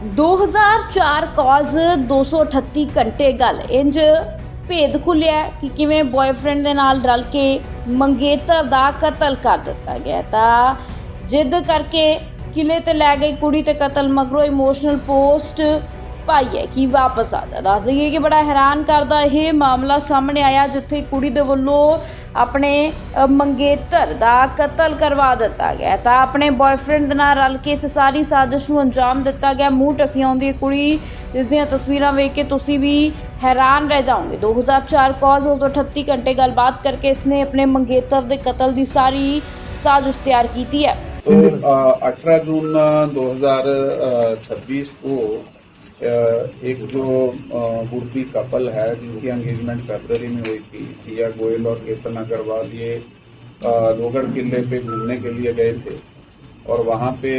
2004 calls 238 घंटे गल इंज भेद खुलिया कि किवें बॉयफ्रेंड दे नाल रल के मंगेतर दा कतल कर दिता गया। तां जिद करके किले ते लै गई कुड़ी ते कतल मगरों इमोशनल पोस्ट पाई है कि वापस आ जा। दस दईए कि बड़ा हैरान करदा यह मामला सामने आया जिथे कुड़ी दे वल्लों अपने मंगेतर दा कतल करवा दिता गया। तां अपने बॉयफ्रेंड दे नाल रल के इस सारी साजिश नूं अंजाम दिता गया। मूँह ढकी आउंदी कुड़ी जिसदियां तस्वीरां वेख के तुसीं भी हैरान रह जाओगे। 2004 कॉल्स 238 घंटे गलबात करके इसने अपने मंगेतर दे कतल की सारी साजिश तैयार की है। तो 18 जून 2026 को एक जो बुढ़ी कपल है जिनकी एंगेजमेंट फरवरी में हुई थी, सिया गोयल और केतन अग्रवाल, ये लोहगढ़ किले पे घूमने के लिए गए थे और वहाँ पे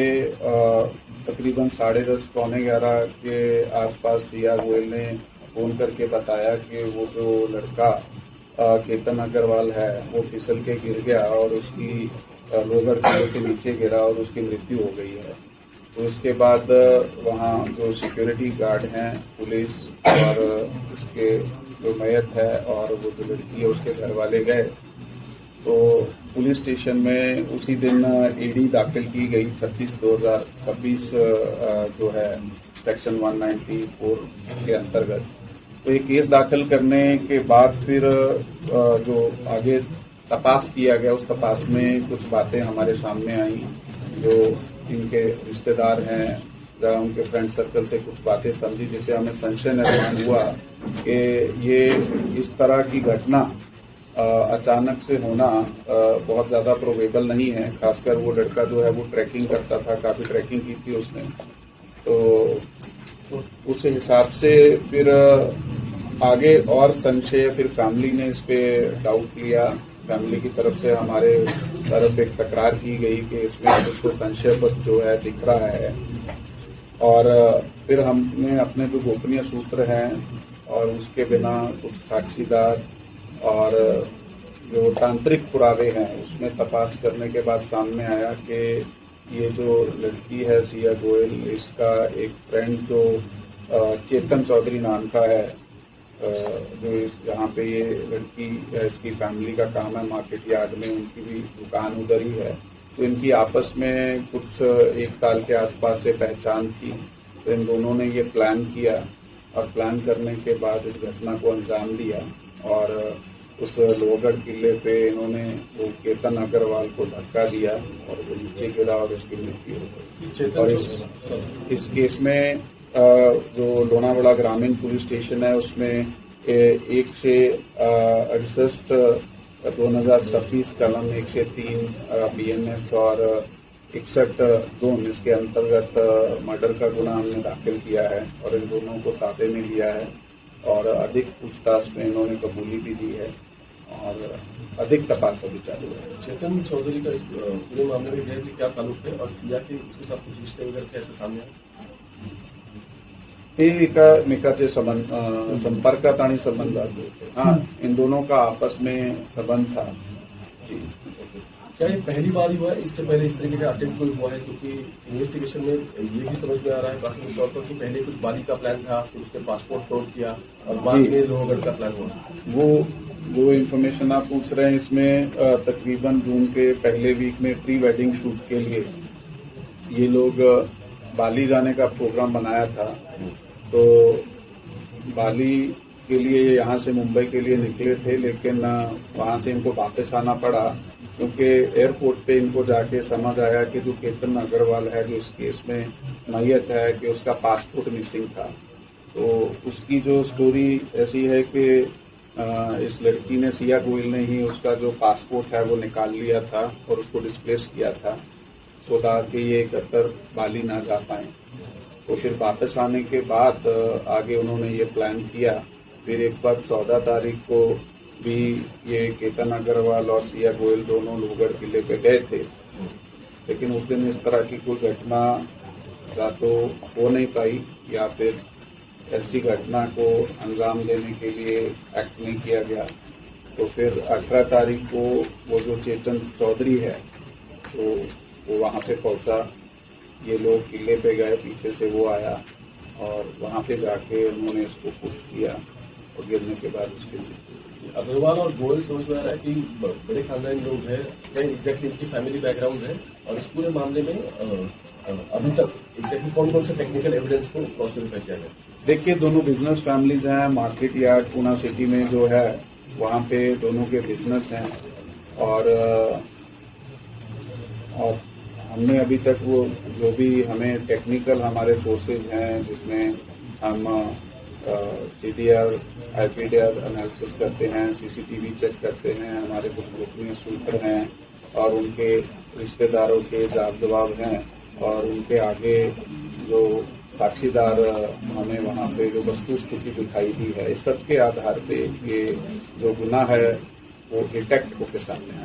तकरीबन 10:30 पौने 11 के आसपास सिया गोयल ने फोन करके बताया कि वो जो लड़का केतन अग्रवाल है वो फिसल के गिर गया और उसकी लोहगढ़ किले के नीचे गिरा और उसकी मृत्यु हो गई है। तो इसके बाद वहाँ जो सिक्योरिटी गार्ड हैं, पुलिस और उसके जो मैयत है और वो जो लड़की है उसके घर वाले गए। तो पुलिस स्टेशन में उसी दिन ईडी दाखिल की गई 36/2026 जो है सेक्शन 194 के अंतर्गत। तो ये केस दाखिल करने के बाद फिर जो आगे तपास किया गया, उस तपास में कुछ बातें हमारे सामने आई। जो इनके रिश्तेदार हैं या उनके फ्रेंड सर्कल से कुछ बातें समझी जिससे हमें संशय निर्माण हुआ कि ये इस तरह की घटना अचानक से होना बहुत ज़्यादा प्रोबेबल नहीं है। खासकर वो लड़का जो है वो ट्रैकिंग करता था, काफ़ी ट्रैकिंग की थी उसने। तो उस हिसाब से फिर आगे और संशय, फिर फैमिली ने इस पे डाउट लिया। फैमिली की तरफ से हमारे तरफ एक तकरार की गई कि इसमें उसको संशयपद जो है दिख रहा है और फिर हमने अपने जो गोपनीय सूत्र हैं और उसके बिना कुछ साक्षीदार और जो तांत्रिक पुरावे हैं उसमें तपास करने के बाद सामने आया कि ये जो लड़की है सिया गोयल, इसका एक फ्रेंड जो चेतन चौधरी नाम का है, जो यहाँ पे ये लड़की इसकी फैमिली का काम है मार्केट यार्ड में, उनकी भी दुकान उधर ही है। तो इनकी आपस में कुछ 1 साल के आसपास से पहचान थी। तो इन दोनों ने ये प्लान किया और प्लान करने के बाद इस घटना को अंजाम दिया और उस लोहगढ़ किले पे इन्होंने वो केतन अग्रवाल को धक्का दिया और वो नीचे गिरा और उसकी मृत्यु हो गई। और इस केस में जो लोनावाड़ा ग्रामीण पुलिस स्टेशन है उसमें 168/2026 कलम 103 BNS और 61(2) इसके अंतर्गत मर्डर का गुना हमने दाखिल किया है और इन दोनों को ताबे में लिया है और अधिक पूछताछ में इन्होंने कबूली भी दी है और अधिक तपास अभी चालू है। चेतन चौधरी का इस पूरे मामले में गए थे क्या ताल्लुक है और सिया के उसके साथ कुछ रिश्ते वगैरह कैसे सामने आए? एकाचे संपर्कात आणि संबंधात होते। हाँ, इन दोनों का आपस में संबंध था जी। क्या ये पहली बार ही हुआ है? इससे पहले इस तरीके का अटेम्प्ट कोई हुआ है? क्योंकि इन्वेस्टिगेशन में ये भी समझ में आ रहा है प्राथमिक तौर पर कि पहले कुछ बाली का प्लान था, फिर उसने पासपोर्ट फ्रॉड किया और बाद में लोहगढ़ का प्लान हुआ। वो जो इन्फॉर्मेशन आप पूछ रहे हैं इसमें तकरीबन जून के पहले वीक में प्री वेडिंग शूट के लिए ये लोग बाली जाने का प्रोग्राम बनाया था। तो बाली के लिए यहाँ से मुंबई के लिए निकले थे, लेकिन वहाँ से इनको वापस आना पड़ा क्योंकि एयरपोर्ट पे इनको जाके समझ आया कि जो केतन अग्रवाल है जो इस केस में मैयत है कि उसका पासपोर्ट मिसिंग था। तो उसकी जो स्टोरी ऐसी है कि इस लड़की ने, सिया गोयल ने ही उसका जो पासपोर्ट है वो निकाल लिया था और उसको डिस्प्लेस किया था सो कि ये कतर बाली ना जा पाए। तो फिर वापस आने के बाद आगे उन्होंने ये प्लान किया। फिर एक बार 14 तारीख को भी ये केतन अग्रवाल और सिया गोयल दोनों लोहगढ़ किले पे गए थे, लेकिन उस दिन इस तरह की कोई घटना या तो हो नहीं पाई या फिर ऐसी घटना को अंजाम देने के लिए एक्ट नहीं किया गया। तो फिर 18 तारीख को वो जो चेतन चौधरी है तो वो वहाँ पे पहुंचा ये लोग किले पे गए, पीछे से वो आया और वहाँ पे जाके उन्होंने इसको पुश किया और गिरने के बाद उसकी मृत्यु। अग्रवाल और गोयल समझ में आ रहा है कि बड़े खानदानी लोग हैं, क्या एग्जैक्टली इनकी फैमिली बैकग्राउंड है, और इस पूरे मामले में अभी तक एग्जैक्टली कौन कौन से टेक्निकल एविडेंस को क्रॉस वेरीफाई किया गया? देखिए, दोनों बिजनेस फैमिलीज हैं। मार्केट यार्ड पूना सिटी में जो है वहाँ पे दोनों के बिजनेस हैं और हमने अभी तक वो जो भी हमें टेक्निकल हमारे सोर्सेज हैं, जिसमें हम सीडीआर आईपीडीआर एनालिसिस करते हैं, सीसीटीवी चेक करते हैं, हमारे कुछ ग्रुप में शूटर हैं और उनके रिश्तेदारों के जवाब हैं और उनके आगे जो साक्षीदार हमें वहाँ पे जो वस्तु स्थिति दिखाई दी है, इस सब के आधार पे ये जो गुनाह है वो डिटेक्ट होकर सामने आया।